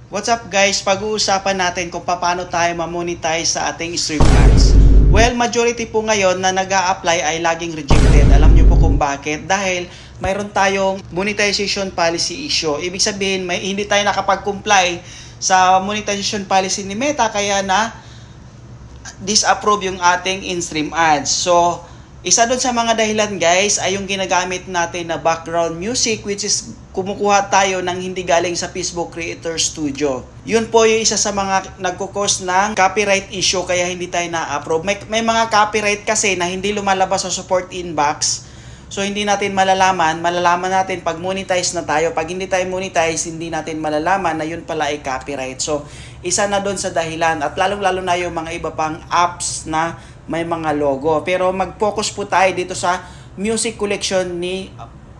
What's up guys? Pag-uusapan natin kung paano tayo ma-monetize sa ating stream ads. Well, majority po ngayon na nag-a-apply ay laging rejected. Alam niyo po kung bakit? Dahil mayroon tayong monetization policy issue. Ibig sabihin, hindi tayo nakapag-comply sa monetization policy ni Meta kaya na disapprove yung ating in-stream ads. So, isa doon sa mga dahilan guys ay yung ginagamit natin na background music, which is kumukuha tayo ng hindi galing sa Facebook Creator Studio. Yun po yung isa sa mga nagkukos ng copyright issue kaya hindi tayo na-approve. May mga copyright kasi na hindi lumalabas sa support inbox. So hindi natin malalaman natin pag monetize na tayo. Pag hindi tayo monetize, hindi natin malalaman na yun pala ay copyright. So isa na doon sa dahilan at lalong-lalo na yung mga iba pang apps na may mga logo. Pero mag-focus po tayo dito sa music collection ni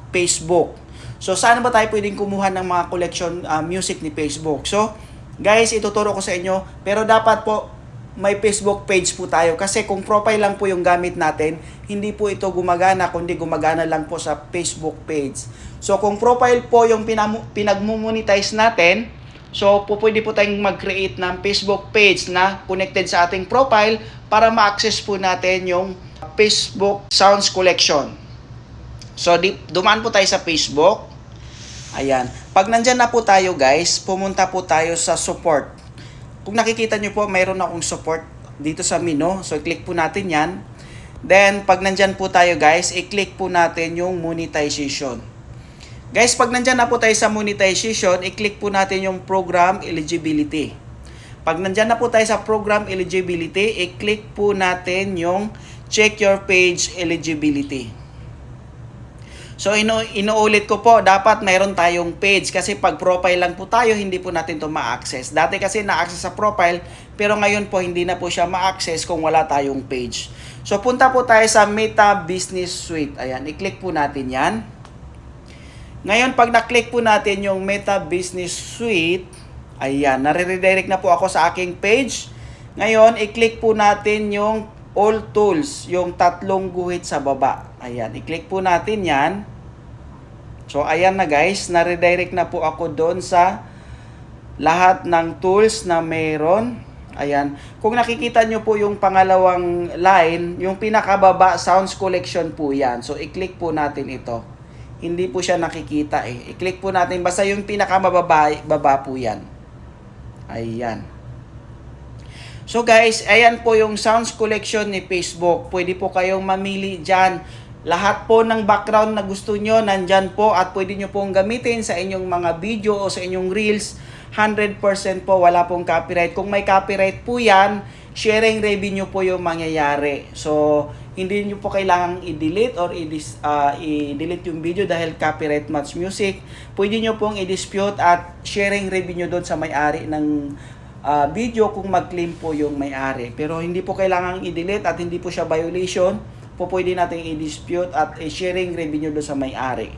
Facebook. So saan ba tayo pwedeng kumuha ng mga collection music ni Facebook? So guys, ituturo ko sa inyo. Pero dapat po may Facebook page po tayo. Kasi kung profile lang po yung gamit natin, hindi po ito gumagana, kundi gumagana lang po sa Facebook page. So kung profile po yung pinag-monetize natin, so pwede po tayong mag-create ng Facebook page na connected sa ating profile para ma-access po natin yung Facebook Sounds Collection. So dumaan po tayo sa Facebook. Ayan. Pag nandyan na po tayo guys, pumunta po tayo sa support. Kung nakikita nyo po, mayroon akong support dito sa menu. So i-click po natin yan. Then pag nandyan po tayo guys, i-click po natin yung monetization. Guys, pag nandyan na po tayo sa monetization, i-click po natin yung program eligibility. Pag nandyan na po tayo sa program eligibility, i-click po natin yung check your page eligibility. So, inuulit ko po, dapat mayroon tayong page kasi pag profile lang po tayo, hindi po natin to ma-access. Dati kasi na-access sa profile, pero ngayon po hindi na po siya ma-access kung wala tayong page. So, punta po tayo sa Meta Business Suite. Ayan, i-click po natin yan. Ngayon, pag na-click po natin yung Meta Business Suite, ayan, nare-redirect na po ako sa aking page. Ngayon, i-click po natin yung All Tools, yung tatlong guhit sa baba. Ayan, i-click po natin yan. So, ayan na guys, nare-redirect na po ako doon sa lahat ng tools na mayroon. Ayan, kung nakikita nyo po yung pangalawang line, yung pinakababa, Sounds Collection po yan. So, i-click po natin ito. Hindi po siya nakikita eh. I-click po natin. Basta yung pinakamababa po yan. Ayan. So guys, ayan po yung Sounds Collection ni Facebook. Pwede po kayong mamili dyan. Lahat po ng background na gusto nyo, nandyan po. At pwede nyo pong gamitin sa inyong mga video o sa inyong reels. 100% po, wala pong copyright. Kung may copyright po yan, sharing revenue po yung mangyayari. So, hindi nyo po kailangang i-delete or i-delete yung video dahil copyright match music. Pwede nyo pong i-dispute at sharing revenue doon sa may-ari ng video kung mag-claim po yung may-ari. Pero hindi po kailangang i-delete at hindi po siya violation. Po pwede natin i-dispute at sharing revenue doon sa may-ari.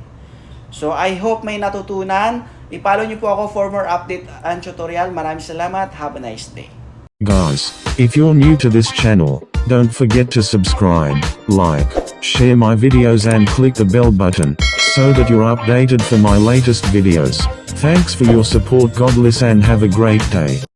So, I hope may natutunan. I-follow nyo po ako for more update and tutorial. Maraming salamat. Have a nice day. Guys, if you're new to this channel, don't forget to subscribe, like, share my videos and click the bell button, so that you're updated for my latest videos. Thanks for your support. God bless and have a great day.